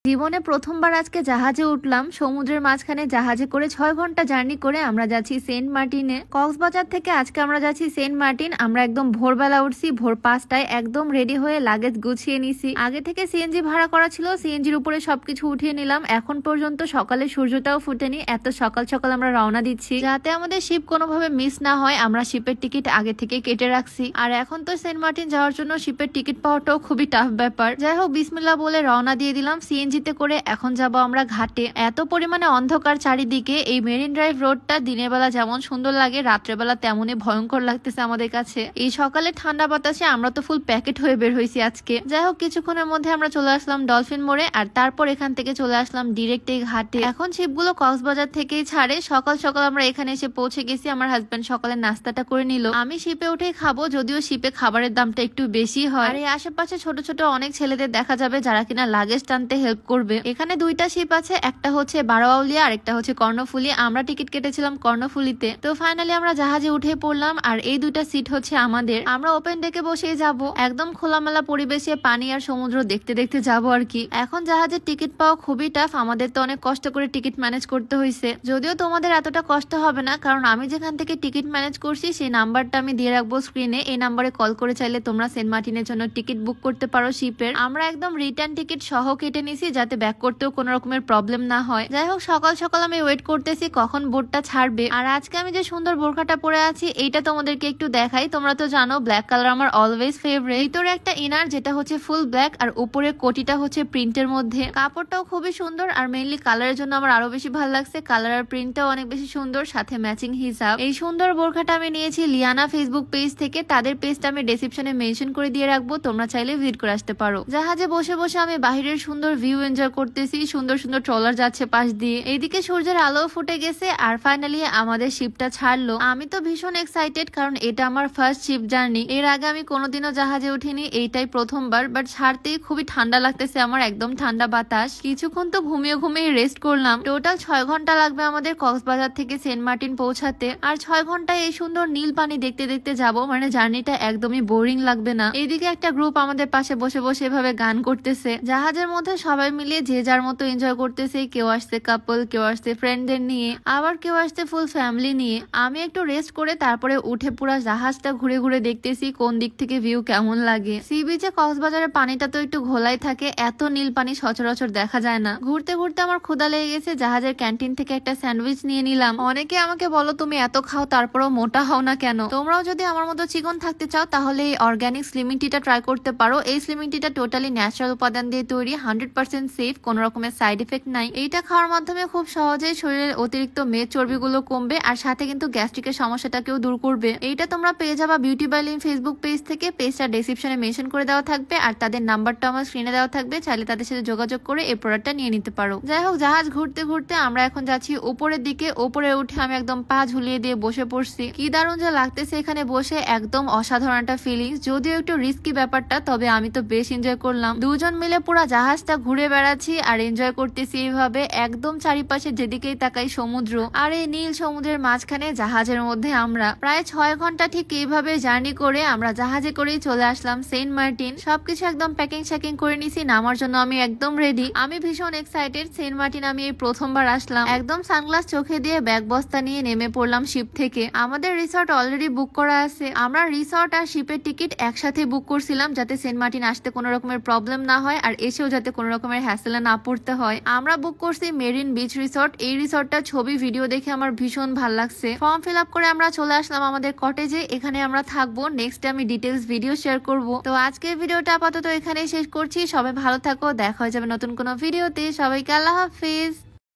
জীবনে প্রথমবার আজকে জাহাজে উঠলাম। সমুদ্রের মাঝখানে জাহাজে করে 6 ঘন্টা জার্নি করে আমরা যাচ্ছি সেন্ট মার্টিনে। কক্সবাজার থেকে আজকে আমরা যাচ্ছি সেন্ট মার্টিন। আমরা একদম ভোরবেলা উঠছি, ভোর 5টায় একদম রেডি হয়ে লাগেজ গুছিয়ে নিছি। আগে থেকে সিএনজি ভাড়া করা ছিল, সিএনজির উপরে সবকিছু উঠিয়ে নিলাম। এখন পর্যন্ত সকালে সূর্যটাও ফুটেনি, এত সকাল সকাল আমরা রওনা দিচ্ছি যাতে আমাদের শিপ কোনোভাবে মিস না হয়। আমরা শিপের টিকিট আগে থেকে কেটে রাখছি। আর এখন তো সেন্ট মার্টিন যাওয়ার জন্য শিপের টিকিট পাওয়াটাও খুবই টাফ ব্যাপার। যাই হোক, বিসমিল্লাহ বলে রওনা দিয়ে দিলাম। সিএনজিতে করে এখন যাব আমরা ঘাটে। এত পরিমাণে অন্ধকার চারিদিকে। এই মেরিন ড্রাইভ রোডটা দিনের বেলা যেমন সুন্দর লাগে, রাত্রেবেলা তেমনই ভয়ঙ্কর লাগতেছে আমাদের কাছে। এই সকালে ঠান্ডা বাতাসে আমরা তো ফুল প্যাকেট হয়ে বের হয়েছি আজকে। যাই হোক, কিছুক্ষণের মধ্যে আমরা চলে আসলাম ডলফিন মোড়ে, আর তারপর এখান থেকে চলে আসলাম ডিরেক্ট এই ঘাটে। এখন শিপগুলো কক্সবাজার থেকেই ছাড়ে। সকাল সকাল আমরা এখানে এসে পৌঁছে গেছি। আমার হাজবেন্ড সকালে নাস্তাটা করে নিল, আমি শিপে উঠেই খাবো, যদিও শিপে খাবারের দামটা একটু বেশি হয়। আর এই আশেপাশে ছোট ছোট অনেক ছেলেদের দেখা যাবে যারা কিনা লাগেজ টানতে হেল্প করবে। এখানে দুইটা শিপ আছে, একটা হচ্ছে বারোয়াউলিয়া আর একটা হচ্ছে কর্ণফুলি। আমরা টিকিট কেটেছিলাম কর্ণফুলিতে। তো ফাইনালি আমরা জাহাজে উঠে পড়লাম, আর এই দুইটা সিট হচ্ছে আমাদের। আমরা ওপেন ডেকে বসেই যাব, একদম খোলামেলা পরিবেশে পানি আর সমুদ্র দেখতে দেখতে যাব আর কি। এখন জাহাজের টিকিট পাওয়া খুবই টাফ, আমাদের তো অনেক কষ্ট করে টিকিট ম্যানেজ করতে হয়েছে। যদিও তোমাদের এতটা কষ্ট হবে না, কারণ আমি যেখান থেকে টিকিট ম্যানেজ করছি সেই নাম্বারটা আমি দিয়ে রাখবো স্ক্রিনে। এই নাম্বারে কল করে চাইলে তোমরা সেন্ট মার্টিনের জন্য টিকিট বুক করতে পারো শিপের। আমরা একদম রিটার্ন টিকিট সহ কেটে নিছি যাতে ব্যাক করতেও কোনো রকমের প্রবলেম না হয়। যাই হোক, সকাল সকাল আমি ওয়েট করতেছি কখন বোটটা ছাড়বে। আর আজকে আমি যে সুন্দর বোরখাটা পরে আছি এইটা তোমাদেরকে একটু দেখাই। তোমরা তো জানো ব্ল্যাক কালার আমার অলওয়েজ ফেভারিট। ভিতরে একটা ইনার যেটা হচ্ছে ফুল ব্ল্যাক, আর উপরে কোটিটা হচ্ছে প্রিন্টের মধ্যে। কাপড়টাও খুবই সুন্দর, আর মেইনলি কালারের জন্য আমার আরো বেশি ভালো লাগছে। কালার আর প্রিন্টটাও অনেক বেশি সুন্দর, সাথে ম্যাচিং হিসাব। এই সুন্দর বোরখাটা আমি নিয়েছি লিয়ানা ফেসবুক পেজ থেকে। তাদের পেজটা আমি ডেসক্রিপশনে মেনশন করে দিয়ে রাখবো, তোমরা চাইলে ভিজিট করে আসতে পারো। জাহাজে বসে বসে আমি বাহিরের সুন্দর ভিউ এনজয় করতেছি। সুন্দর সুন্দর ট্রলার যাচ্ছে পাশ দিয়ে, এইদিকে সূর্যের আলো ফুটে গেছে, আর ফাইনালি আমাদের শিপটা ছাড়লো। আমি তো ভীষণ এক্সাইটেড, কারণ এটা আমার ফার্স্ট শিপ জার্নি। এর আগে আমি কোনোদিনও জাহাজে উঠিনি, এইটাই প্রথমবার। বাট ছাড়তেই খুবই ঠান্ডা লাগতেছে আমার, একদম ঠান্ডা বাতাস। কিছুক্ষণ তো ঘুমিয়ে ঘুমিয়ে রেস্ট করলাম। টোটাল 6 ঘন্টা লাগবে আমাদের কক্সবাজার থেকে সেন্ট মার্টিন পৌঁছাতে। আর 6 ঘন্টায় এই সুন্দর নীল পানি দেখতে দেখতে যাব, মানে জার্নিটা একদমই বোরিং লাগবে না। এইদিকে একটা গ্রুপ আমাদের পাশে বসে বসে এভাবে গান করতেছে। জাহাজের মধ্যে সবাই মিলিয়ে যে যার মতো এনজয় করতেছে। কেউ আসছে কাপল, কেউ আসছে ফ্রেন্ডদের নিয়ে, আবার কেউ আসছে ফুল ফ্যামিলি নিয়ে। আমি একটু রেস্ট করে তারপরে উঠে পুরো জাহাজটা ঘুরে ঘুরে দেখতেছি কোন দিক থেকে ভিউ কেমন লাগে। সি বিচে কক্সবাজারের পানিটা তো একটু ঘোলাই থাকে, এত নীল পানি সচরাচর দেখা যায় না। ঘুরতে ঘুরতে আমার ক্ষুধা লেগে গেছে, জাহাজের ক্যান্টিন থেকে একটা স্যান্ডউইচ নিয়ে নিলাম। অনেকে আমাকে বলো তুমি এত খাও তারপরেও মোটা হও না কেন? তোমরাও যদি আমার মতো চিকন থাকতে চাও তাহলে এই অর্গানিক স্লিমিং টিটা ট্রাই করতে পারো। এই স্লিমিং টিটা টোটালি ন্যাচারাল উপাদান দিয়ে তৈরি, 100% সেফ, কোন রকমের সাইড এফেক্ট নাই। এইটা খাওয়ার মাধ্যমে খুব সহজেই শরীরের অতিরিক্ত মেদ চর্বিগুলো কমবে, আর সাথে কিন্তু গ্যাস্ট্রিকের সমস্যাটাকেও দূর করবে। এইটা তোমরা পেয়ে যাবা beauty by Lin Facebook page থেকে। পেজটা ডেসক্রিপশনে মেনশন করে দেওয়া থাকবে, আর তাদের নাম্বারটা আমার স্ক্রিনে দেওয়া থাকবে, চাইলে তাদের সাথে যোগাযোগ করে এই প্রোডাক্টটা নিয়ে নিতে পারো। যাই হোক, জাহাজ ঘুরতে ঘুরতে আমরা এখন যাচ্ছি উপরের দিকে। উপরে উঠে আমি একদম পা ঝুলিয়ে দিয়ে বসে পড়ছি। কি দারুণ যে লাগতেছে এখানে বসে, একদম অসাধারণ একটা ফিলিংস। যদিও একটু রিস্কি ব্যাপারটা, তবে আমি তো বেশ এনজয় করলাম। দুজন মিলে পুরো জাহাজটা ঘুরে বেড়াচ্ছি আর এনজয় করতেছি এইভাবে। একদম চারিপাশে যেদিকেই তাকাই সমুদ্র, আর এই নীল সমুদ্রের মাঝখানে জাহাজের মধ্যে আমরা প্রায় 6 ঘন্টা ঠিক এইভাবে জার্নি করে আমরা জাহাজে করেই চলে আসলাম সেন্ট মার্টিন। সবকিছু একদম প্যাকিং শ্যাকিং করে নিছি, নামার জন্য আমি একদম রেডি। আমি ভীষণ এক্সাইটেড। সেন্ট মার্টিন আমি এই প্রথমবার আসলাম। একদম সানগ্লাস চোখে দিয়ে ব্যাগ বস্তা নিয়ে নেমে পড়লাম শিপ থেকে। আমাদের রিসর্ট অলরেডি বুক করা আছে। আমরা রিসর্ট আর শিপের টিকিট একসাথে বুক করছিলাম যাতে সেন্ট মার্টিন আসতে কোনো রকমের প্রবলেম না হয়, আর এসেও যাতে কোনো রকমের হ্যাসেলে না পড়তে হয়। আমরা বুক করছি মেরিন বিচ রিসর্ট। এই রিসর্টটা ছবি ভিডিও দেখে আমার ভীষণ ভালো লাগছে। ফর্ম ফিল আপ করে আমরা চলে আসলাম আমাদের কটেজে। এখানে আমরা থাকবো। নেক্সট আমি ডিটেলস ভিডিও শেয়ার করব। তো আজকের ভিডিওটা আপাতত এখানেই শেষ করছি। সবাই ভালো থাকো, দেখা হয়ে যাবে নতুন কোনো ভিডিওতে। সবাইকে আল্লাহ হাফিজ।